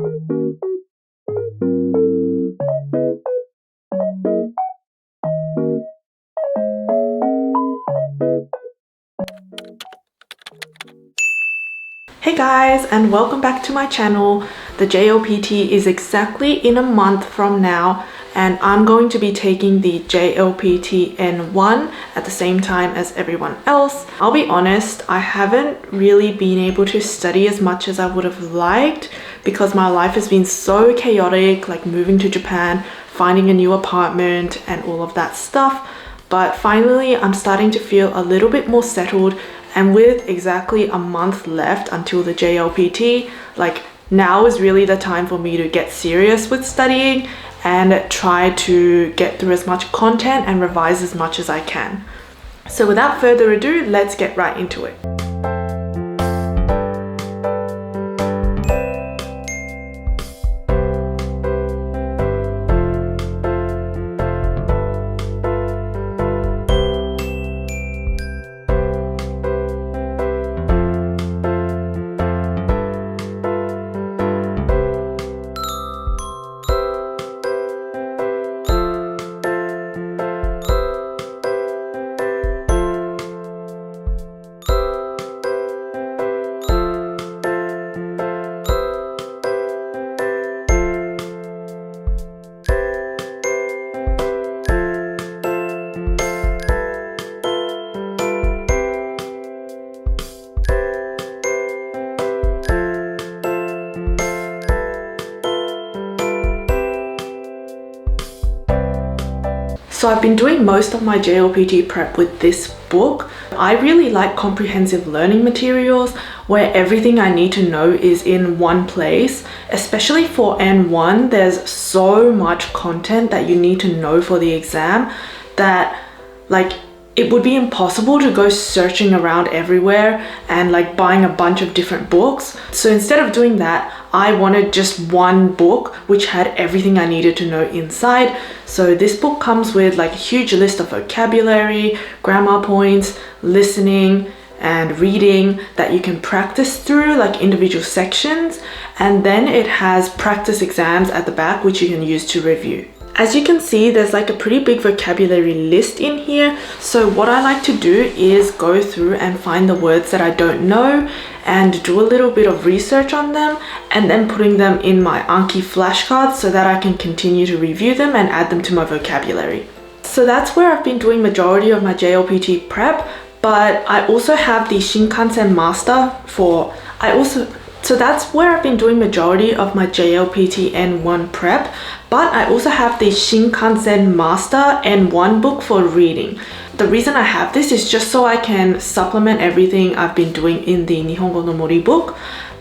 Hey guys, and welcome back to my channel. The JLPT is exactly in a month from now, and I'm going to be taking the JLPT N1 at the same time as everyone else. I'll be honest, I haven't really been able to study as much as I would have liked because my life has been so chaotic, like moving to Japan, finding a new apartment and all of that stuff. But finally, I'm starting to feel a little bit more settled, and with exactly a month left until the JLPT, like now is really the time for me to get serious with studying and try to get through as much content and revise as much as I can. So without further ado, let's get right into it. So I've been doing most of my JLPT prep with this book. I really like comprehensive learning materials where everything I need to know is in one place. Especially for N1, there's so much content that you need to know for the exam that it would be impossible to go searching around everywhere and buying a bunch of different books. So instead of doing that, I wanted just one book which had everything I needed to know inside. So this book comes with a huge list of vocabulary, grammar points, listening, and reading that you can practice through individual sections. And then it has practice exams at the back which you can use to review. As you can see, there's a pretty big vocabulary list in here. So what I like to do is go through and find the words that I don't know and do a little bit of research on them and then putting them in my Anki flashcards so that I can continue to review them and add them to my vocabulary. So that's where I've been doing majority of my JLPT prep, but I also have the Shinkansen Master So that's where I've been doing majority of my JLPT N1 prep, but I also have the Shinkansen Master N1 book for reading. The reason I have this is just so I can supplement everything I've been doing in the Nihongo no Mori book,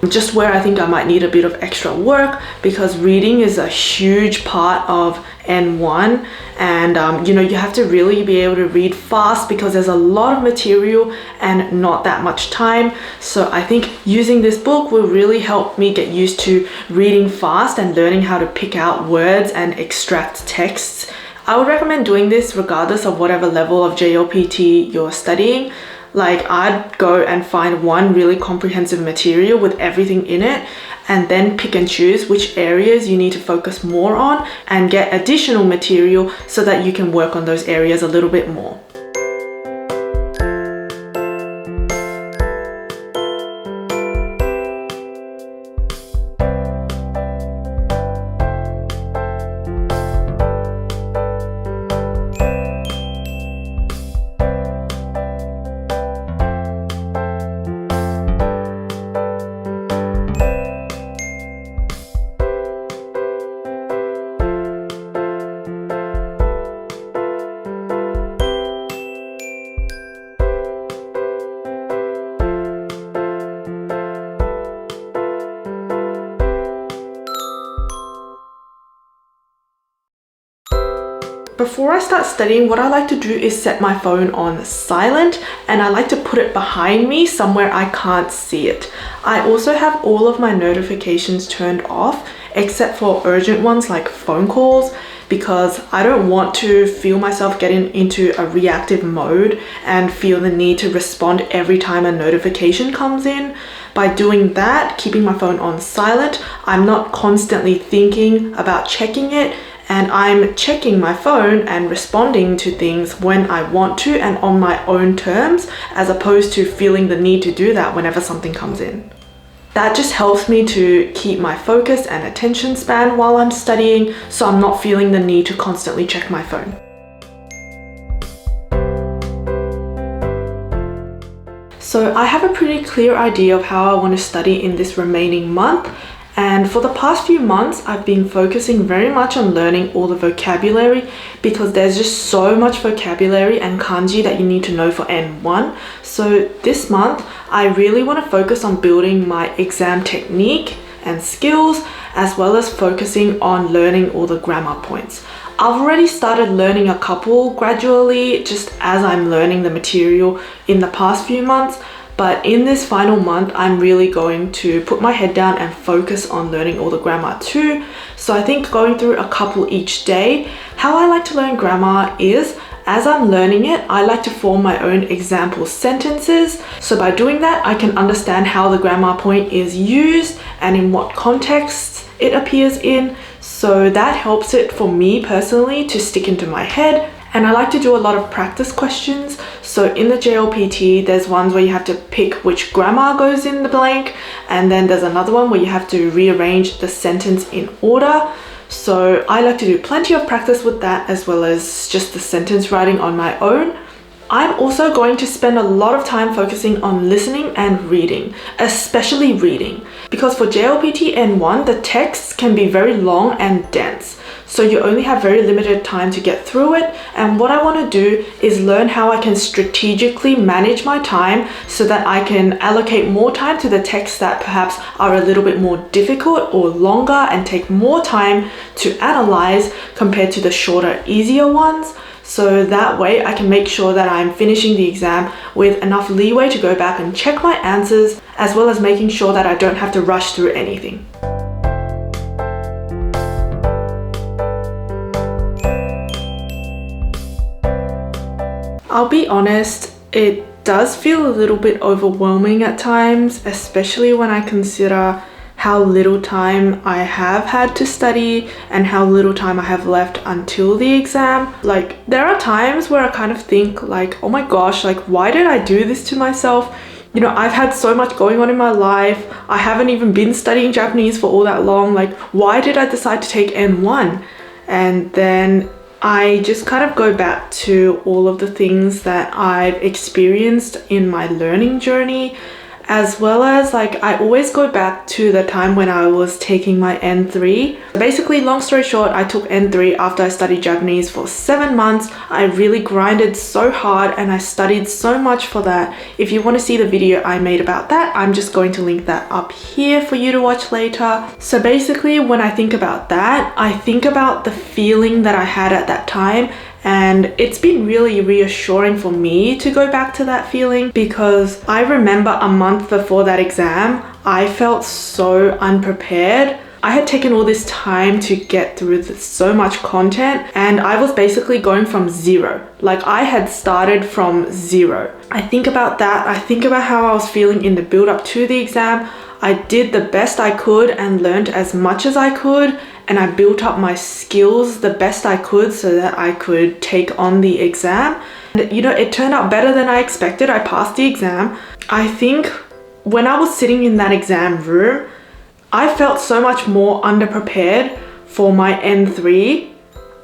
just where I think I might need a bit of extra work because reading is a huge part of N1 and you have to really be able to read fast because there's a lot of material and not that much time. So I think using this book will really help me get used to reading fast and learning how to pick out words and extract texts. I would recommend doing this regardless of whatever level of JLPT you're studying. I'd go and find one really comprehensive material with everything in it and then pick and choose which areas you need to focus more on and get additional material so that you can work on those areas a little bit more. Before I start studying, what I like to do is set my phone on silent and I like to put it behind me somewhere I can't see it. I also have all of my notifications turned off except for urgent ones like phone calls because I don't want to feel myself getting into a reactive mode and feel the need to respond every time a notification comes in. By doing that, keeping my phone on silent, I'm not constantly thinking about checking it, and I'm checking my phone and responding to things when I want to and on my own terms, as opposed to feeling the need to do that whenever something comes in. That just helps me to keep my focus and attention span while I'm studying, so I'm not feeling the need to constantly check my phone. So I have a pretty clear idea of how I want to study in this remaining month. And for the past few months, I've been focusing very much on learning all the vocabulary because there's just so much vocabulary and kanji that you need to know for N1. So this month, I really want to focus on building my exam technique and skills, as well as focusing on learning all the grammar points. I've already started learning a couple gradually, just as I'm learning the material in the past few months. But in this final month, I'm really going to put my head down and focus on learning all the grammar too. So I think going through a couple each day. How I like to learn grammar is, as I'm learning it, I like to form my own example sentences. So by doing that, I can understand how the grammar point is used and in what context it appears in. So that helps it for me personally to stick into my head. And I like to do a lot of practice questions. So in the JLPT, there's ones where you have to pick which grammar goes in the blank, and then there's another one where you have to rearrange the sentence in order. So I like to do plenty of practice with that, as well as just the sentence writing on my own. I'm also going to spend a lot of time focusing on listening and reading, especially reading, because for JLPT N1, the texts can be very long and dense. So you only have very limited time to get through it, and what I want to do is learn how I can strategically manage my time so that I can allocate more time to the texts that perhaps are a little bit more difficult or longer and take more time to analyze compared to the shorter, easier ones. So that way I can make sure that I'm finishing the exam with enough leeway to go back and check my answers, as well as making sure that I don't have to rush through anything. I'll be honest, it does feel a little bit overwhelming at times, especially when I consider how little time I have had to study and how little time I have left until the exam. Like, there are times where I kind of think like, oh my gosh, like, why did I do this to myself? You know, I've had so much going on in my life. I haven't even been studying Japanese for all that long. Like, why did I decide to take N1? And then I just kind of go back to all of the things that I've experienced in my learning journey, as well as like I always go back to the time when I was taking my N3. Basically, long story short, I took N3 after I studied Japanese for 7 months. I really grinded so hard and I studied so much for that. If you want to see the video I made about that, I'm just going to link that up here for you to watch later. So basically, when I think about that, I think about the feeling that I had at that time. And it's been really reassuring for me to go back to that feeling, because I remember a month before that exam, I felt so unprepared. I had taken all this time to get through so much content, and I was basically going from zero. Like, I had started from zero. I think about that. I think about how I was feeling in the build up to the exam. I did the best I could and learned as much as I could, and I built up my skills the best I could so that I could take on the exam. And, you know, it turned out better than I expected. I passed the exam. I think when I was sitting in that exam room, I felt so much more underprepared for my N3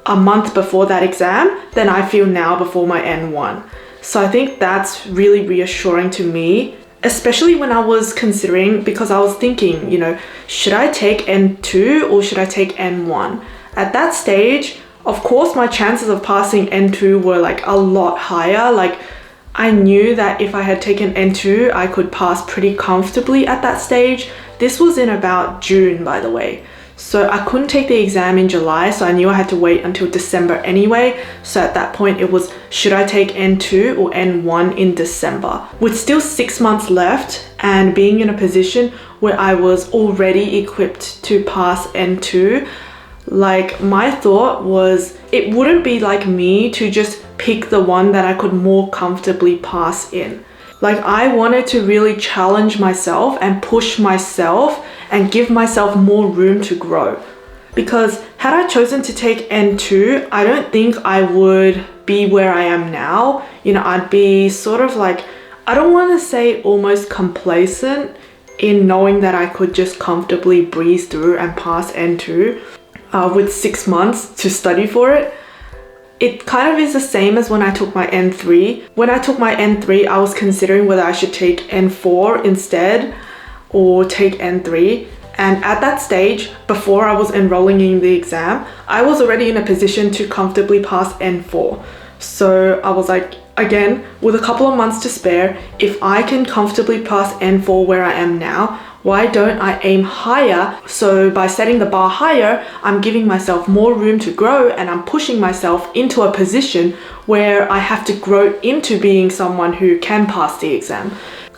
a month before that exam than I feel now before my N1. So I think that's really reassuring to me, especially when I was considering, because I was thinking, you know, should I take N2 or should I take N1? At that stage, of course, my chances of passing N2 were like a lot higher. Like, I knew that if I had taken N2, I could pass pretty comfortably at that stage. This was in about June, by the way. So I couldn't take the exam in July, so I knew I had to wait until December anyway. So at that point, it was, should I take N2 or N1 in December? With still 6 months left and being in a position where I was already equipped to pass N2, like, my thought was it wouldn't be like me to just pick the one that I could more comfortably pass in. Like, I wanted to really challenge myself and push myself and give myself more room to grow. Because had I chosen to take N2, I don't think I would be where I am now. I'd be sort of like, I don't want to say almost complacent in knowing that I could just comfortably breeze through and pass N2 with 6 months to study for it. It kind of is the same as when I took my N3. When I took my N3, I was considering whether I should take N4 instead or take N3. And at that stage, before I was enrolling in the exam, I was already in a position to comfortably pass N4. So I was like, again, with a couple of months to spare, if I can comfortably pass N4 where I am now, why don't I aim higher? So by setting the bar higher, I'm giving myself more room to grow and I'm pushing myself into a position where I have to grow into being someone who can pass the exam.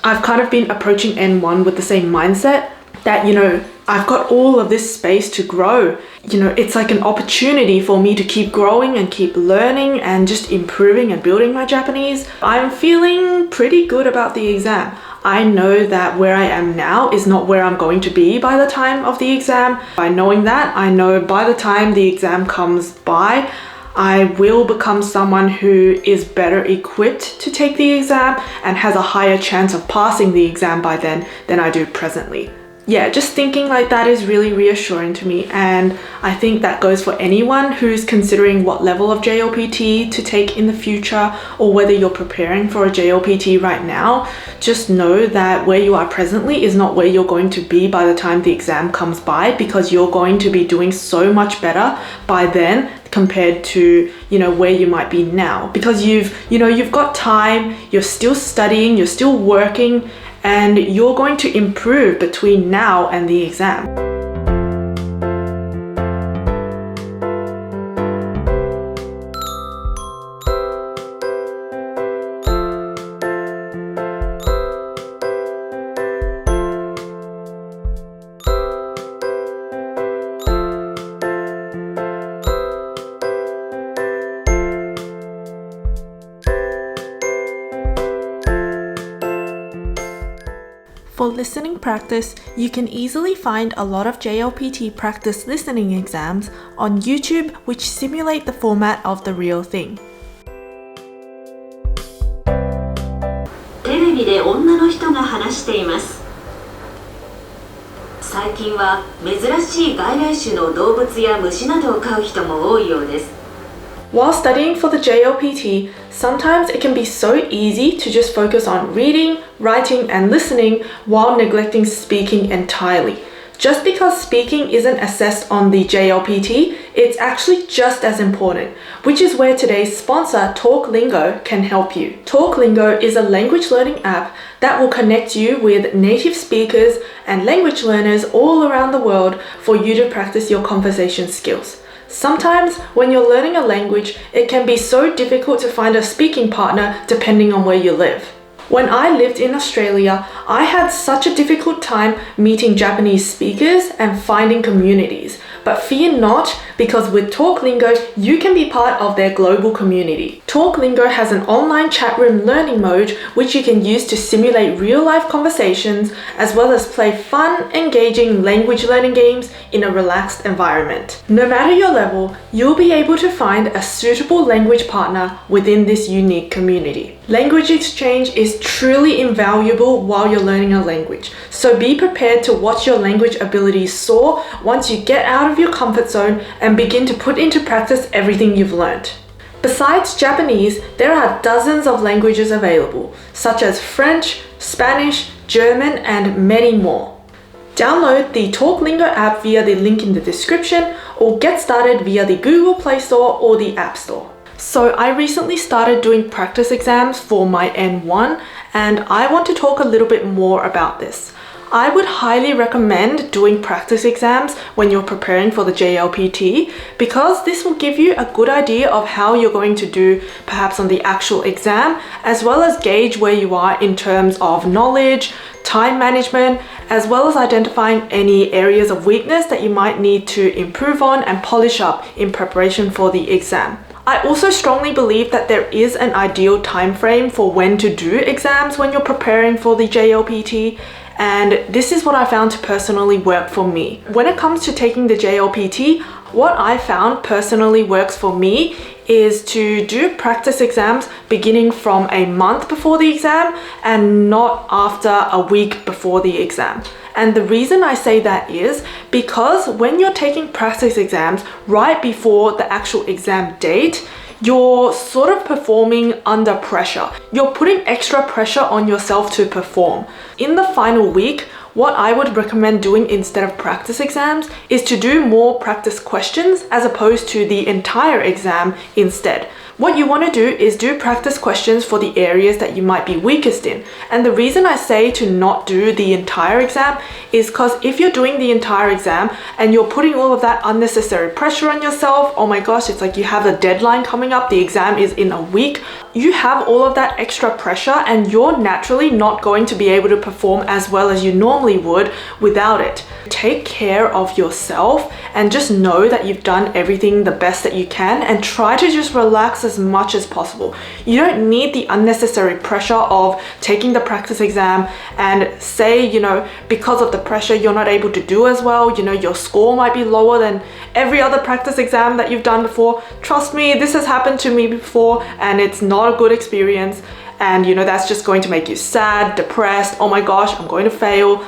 I've kind of been approaching N1 with the same mindset that, I've got all of this space to grow. It's like an opportunity for me to keep growing and keep learning and just improving and building my Japanese. I'm feeling pretty good about the exam. I know that where I am now is not where I'm going to be by the time of the exam. By knowing that, I know by the time the exam comes by, I will become someone who is better equipped to take the exam and has a higher chance of passing the exam by then than I do presently. Yeah, just thinking like that is really reassuring to me, and I think that goes for anyone who's considering what level of JLPT to take in the future, or whether you're preparing for a JLPT right now. Just know that where you are presently is not where you're going to be by the time the exam comes by, because you're going to be doing so much better by then compared to where you might be now, because you've got time, you're still studying, you're still working, and you're going to improve between now and the exam. For listening practice, you can easily find a lot of JLPT practice listening exams on YouTube which simulate the format of the real thing. テレビで女の人が話しています。最近は珍しい外来種の動物や虫などを飼う人も多いようです。While studying for the JLPT, sometimes it can be so easy to just focus on reading, writing, and listening while neglecting speaking entirely. Just because speaking isn't assessed on the JLPT, it's actually just as important, which is where today's sponsor, TalkLingo, can help you. TalkLingo is a language learning app that will connect you with native speakers and language learners all around the world for you to practice your conversation skills. Sometimes when you're learning a language, it can be so difficult to find a speaking partner depending on where you live. When I lived in Australia, I had such a difficult time meeting Japanese speakers and finding communities. But fear not, because with TalkLingo, you can be part of their global community. TalkLingo has an online chat room learning mode which you can use to simulate real-life conversations as well as play fun, engaging language learning games in a relaxed environment. No matter your level, you'll be able to find a suitable language partner within this unique community. Language exchange is truly invaluable while you're learning a language, so be prepared to watch your language abilities soar once you get out of your comfort zone and begin to put into practice everything you've learned. Besides Japanese, there are dozens of languages available, such as French, Spanish, German, and many more. Download the TalkLingo app via the link in the description, or get started via the Google Play Store or the App Store. So I recently started doing practice exams for my N1, and I want to talk a little bit more about this. I would highly recommend doing practice exams when you're preparing for the JLPT, because this will give you a good idea of how you're going to do perhaps on the actual exam, as well as gauge where you are in terms of knowledge, time management, as well as identifying any areas of weakness that you might need to improve on and polish up in preparation for the exam. I also strongly believe that there is an ideal time frame for when to do exams when you're preparing for the JLPT, and this is what I found to personally work for me. When it comes to taking the JLPT, what I found personally works for me is to do practice exams beginning from a month before the exam and not after a week before the exam. And the reason I say that is because when you're taking practice exams right before the actual exam date, you're sort of performing under pressure. You're putting extra pressure on yourself to perform. In the final week, what I would recommend doing instead of practice exams is to do more practice questions as opposed to the entire exam instead. What you want to do is do practice questions for the areas that you might be weakest in. And the reason I say to not do the entire exam is because if you're doing the entire exam and you're putting all of that unnecessary pressure on yourself, oh my gosh, it's like you have a deadline coming up, the exam is in a week, you have all of that extra pressure and you're naturally not going to be able to perform as well as you normally would without it. Take care of yourself and just know that you've done everything the best that you can and try to just relax as much as possible. You don't need the unnecessary pressure of taking the practice exam and say, because of the pressure you're not able to do as well, your score might be lower than every other practice exam that you've done before. Trust me, this has happened to me before and it's not a good experience. And that's just going to make you sad, depressed, oh my gosh, I'm going to fail.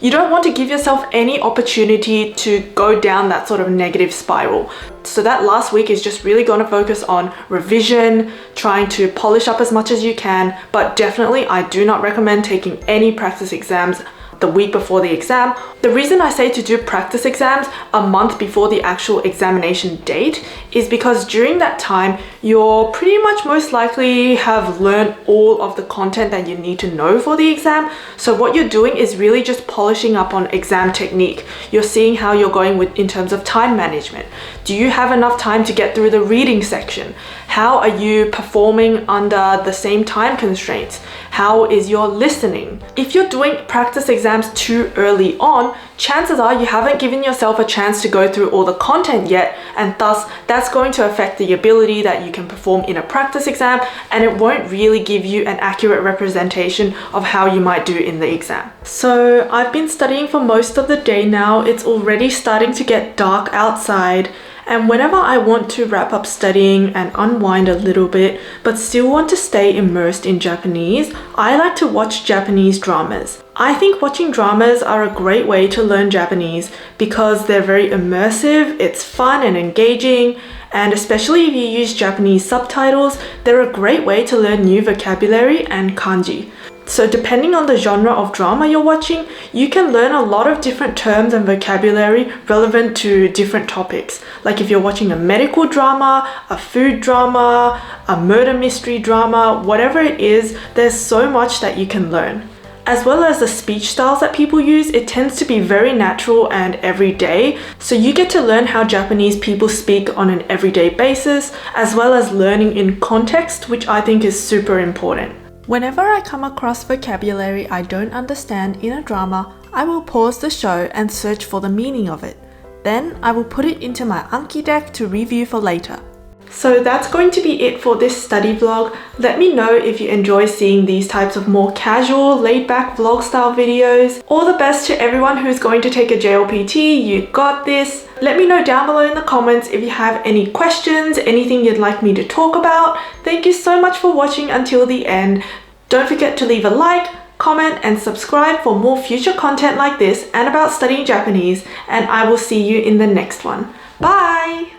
You don't want to give yourself any opportunity to go down that sort of negative spiral. So that last week is just really going to focus on revision, trying to polish up as much as you can, but definitely I do not recommend taking any practice exams the week before the exam. The reason I say to do practice exams a month before the actual examination date is because during that time, you'll pretty much most likely have learned all of the content that you need to know for the exam. So what you're doing is really just polishing up on exam technique. You're seeing how you're going in terms of time management. Do you have enough time to get through the reading section? How are you performing under the same time constraints? How is your listening? If you're doing practice exams too early on, chances are you haven't given yourself a chance to go through all the content yet, and thus that's going to affect the ability that you can perform in a practice exam, and it won't really give you an accurate representation of how you might do in the exam. So I've been studying for most of the day now. It's already starting to get dark outside. And whenever I want to wrap up studying and unwind a little bit, but still want to stay immersed in Japanese, I like to watch Japanese dramas. I think watching dramas are a great way to learn Japanese because they're very immersive, it's fun and engaging, and especially if you use Japanese subtitles, they're a great way to learn new vocabulary and kanji. So depending on the genre of drama you're watching, you can learn a lot of different terms and vocabulary relevant to different topics. Like if you're watching a medical drama, a food drama, a murder mystery drama, whatever it is, there's so much that you can learn. As well as the speech styles that people use, it tends to be very natural and everyday. So you get to learn how Japanese people speak on an everyday basis, as well as learning in context, which I think is super important. Whenever I come across vocabulary I don't understand in a drama, I will pause the show and search for the meaning of it. Then I will put it into my Anki deck to review for later. So that's going to be it for this study vlog. Let me know if you enjoy seeing these types of more casual, laid-back vlog style videos. All the best to everyone who's going to take a JLPT. You got this. Let me know down below in the comments if you have any questions, anything you'd like me to talk about. Thank you so much for watching until the end. Don't forget to leave a like, comment and subscribe for more future content like this and about studying Japanese, and I will see you in the next one. Bye!